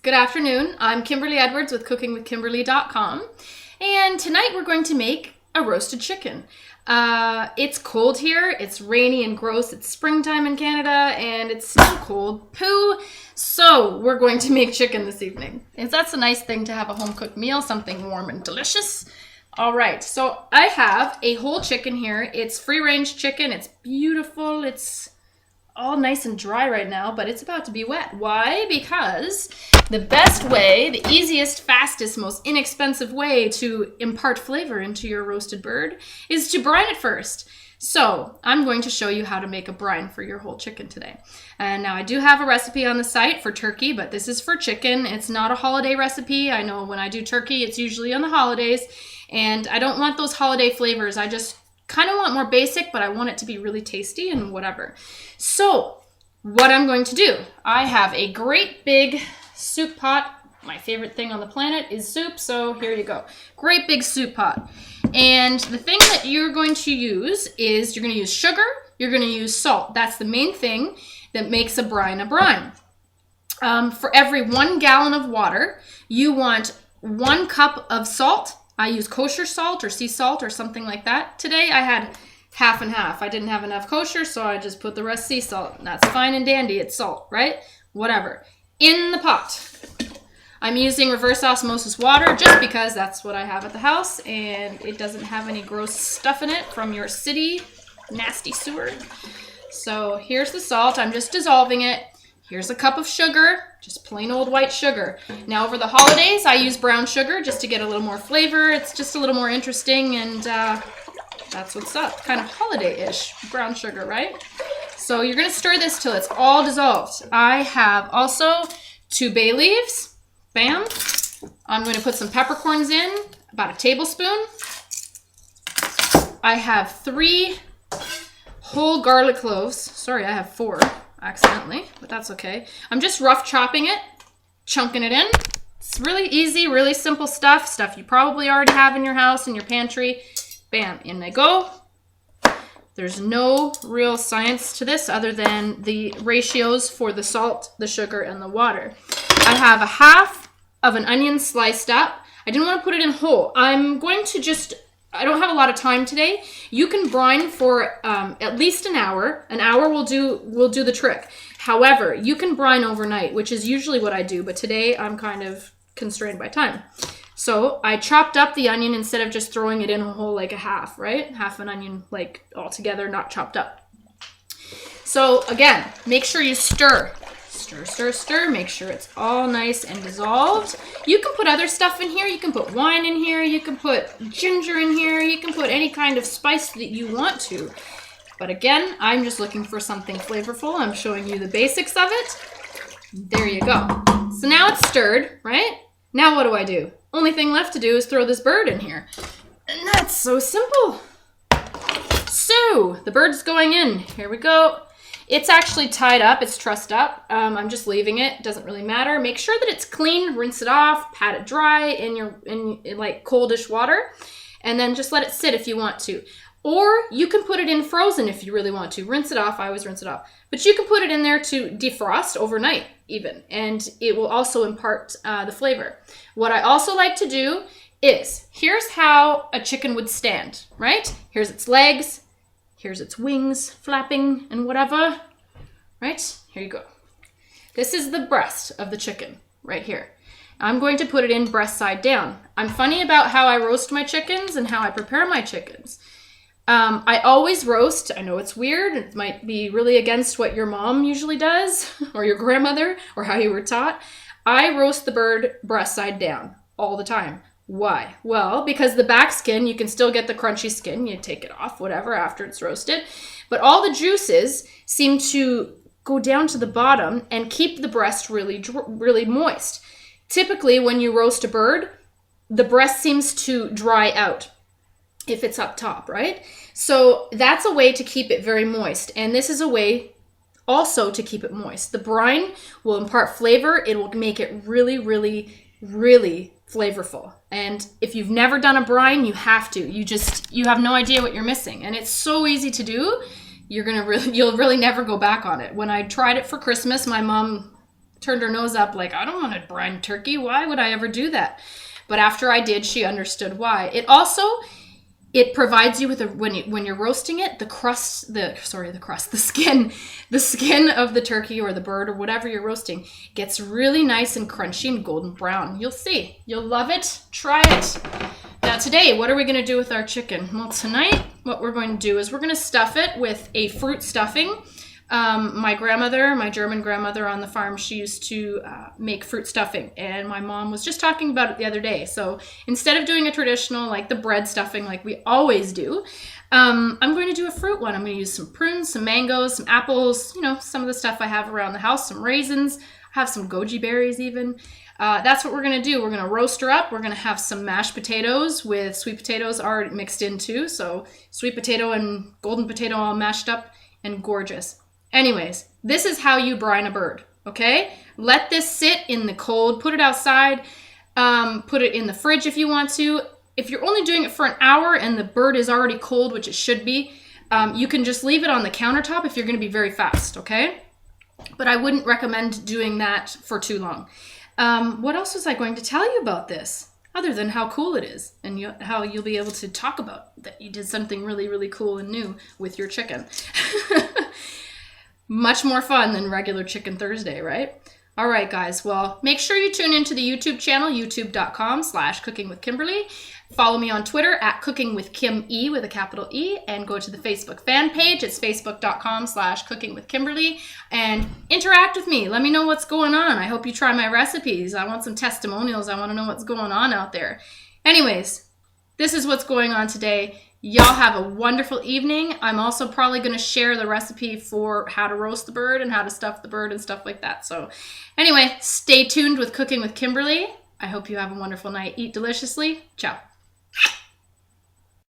Good afternoon. I'm Kimberly Edwards with cookingwithkimberly.com, and tonight we're going to make a roasted chicken. It's cold here, it's rainy and gross, it's springtime in Canada, and it's still cold. Poo! So we're going to make chicken this evening. And that's a nice thing to have a home-cooked meal, something warm and delicious. All right, so I have a whole chicken here. It's free-range chicken, it's beautiful, it's all nice and dry right now, but it's about to be wet. Why? Because the best way, the easiest, fastest, most inexpensive way to impart flavor into your roasted bird is to brine it first. So I'm going to show you how to make a brine for your whole chicken today. And now I do have a recipe on the site for turkey, but this is for chicken. It's not a holiday recipe. I know when I do turkey, it's usually on the holidays, and I don't want those holiday flavors. I just kind of want more basic, but I want it to be really tasty and whatever. So what I'm going to do, I have a great big soup pot. My favorite thing on the planet is soup, so here you go. Great big soup pot. And the thing that you're going to use is you're going to use sugar, you're going to use salt. That's the main thing that makes a brine a brine. For every 1 gallon of water, you want 1 cup of salt. I use kosher salt or sea salt or something like that. Today I had half and half. I didn't have enough kosher, so I just put the rest sea salt. And that's fine and dandy. It's salt, right? Whatever. In the pot, I'm using reverse osmosis water just because that's what I have at the house, and it doesn't have any gross stuff in it from your city nasty sewer. So here's the salt. I'm just dissolving it. Here's a cup of sugar, just plain old white sugar. Now over the holidays, I use brown sugar just to get a little more flavor. It's just a little more interesting, and that's what's up. Kind of holiday-ish brown sugar, right? So you're gonna stir this till it's all dissolved. I have also 2 bay leaves, bam. I'm going to put some peppercorns in, about a tablespoon. I have 3 whole garlic cloves. Sorry, I have 4. Accidentally, but that's okay. I'm just rough chopping it, chunking it in. It's really easy, really simple stuff you probably already have in your house, in your pantry. Bam, in they go. There's no real science to this other than the ratios for the salt, the sugar, and the water. I have a half of an onion sliced up. I didn't want to put it in whole. I'm going to I don't have a lot of time today. You can brine for at least an hour. An hour will do the trick. However, you can brine overnight, which is usually what I do, but today I'm kind of constrained by time. So I chopped up the onion instead of just throwing it in a whole, like a half, right? Half an onion, like all together, not chopped up. So again, make sure you stir. Stir, stir, stir. Make sure it's all nice and dissolved. You can put other stuff in here. You can put wine in here. You can put ginger in here. You can put any kind of spice that you want to. But again, I'm just looking for something flavorful. I'm showing you the basics of it. There you go. So now it's stirred, right? Now what do? Only thing left to do is throw this bird in here. And that's so simple. So the bird's going in. Here we go. It's actually tied up, it's trussed up. I'm just leaving it, doesn't really matter. Make sure that it's clean, rinse it off, pat it dry in like coldish water, and then just let it sit if you want to. Or you can put it in frozen if you really want to. Rinse it off, I always rinse it off. But you can put it in there to defrost overnight even, and it will also impart the flavor. What I also like to do is, here's how a chicken would stand, right? Here's its legs. Here's its wings flapping and whatever, right? Here you go. This is the breast of the chicken right here. I'm going to put it in breast side down. I'm funny about how I roast my chickens and how I prepare my chickens. I always roast. I know it's weird. It might be really against what your mom usually does or your grandmother or how you were taught. I roast the bird breast side down all the time. Why? Well, because the back skin, you can still get the crunchy skin. You take it off, whatever, after it's roasted. But all the juices seem to go down to the bottom and keep the breast really moist. Typically, when you roast a bird, the breast seems to dry out if it's up top, right? So that's a way to keep it very moist. And this is a way also to keep it moist. The brine will impart flavor. It will make it really, really, really flavorful. And if you've never done a brine, you have to. You have no idea what you're missing. And it's so easy to do. You'll really never go back on it. When I tried it for Christmas, my mom turned her nose up like, I don't want to brine turkey. Why would I ever do that? But after I did, she understood why. It provides you with when you're roasting it, the skin of the turkey or the bird or whatever you're roasting gets really nice and crunchy and golden brown. You'll see. You'll love it. Try it. Now today, what are we going to do with our chicken? Well, tonight, what we're going to do is we're going to stuff it with a fruit stuffing. My German grandmother on the farm, she used to make fruit stuffing, and my mom was just talking about it the other day. So instead of doing a traditional, like the bread stuffing like we always do, I'm going to do a fruit one. I'm going to use some prunes, some mangoes, some apples, some of the stuff I have around the house, some raisins, I have some goji berries even. That's what we're going to do. We're going to roast her up. We're going to have some mashed potatoes with sweet potatoes already mixed in too. So sweet potato and golden potato all mashed up and gorgeous. Anyways, this is how you brine a bird, okay? Let this sit in the cold, put it outside, put it in the fridge if you want to. If you're only doing it for an hour and the bird is already cold, which it should be, you can just leave it on the countertop if you're going to be very fast, okay? But I wouldn't recommend doing that for too long. What else was I going to tell you about this? Other than how cool it is and how you'll be able to talk about that you did something really, really cool and new with your chicken. Much more fun than regular Chicken Thursday, right? All right, guys. Well, make sure you tune into the YouTube channel, youtube.com/cookingwithkimberly. Follow me on Twitter at cookingwithkime with a capital E, and go to the Facebook fan page. It's facebook.com/cookingwithkimberly, and interact with me. Let me know what's going on. I hope you try my recipes. I want some testimonials. I want to know what's going on out there. Anyways, this is what's going on today. Y'all have a wonderful evening. I'm also probably going to share the recipe for how to roast the bird and how to stuff the bird and stuff like that. So anyway, stay tuned with Cooking with Kimberly. I hope you have a wonderful night. Eat deliciously. Ciao.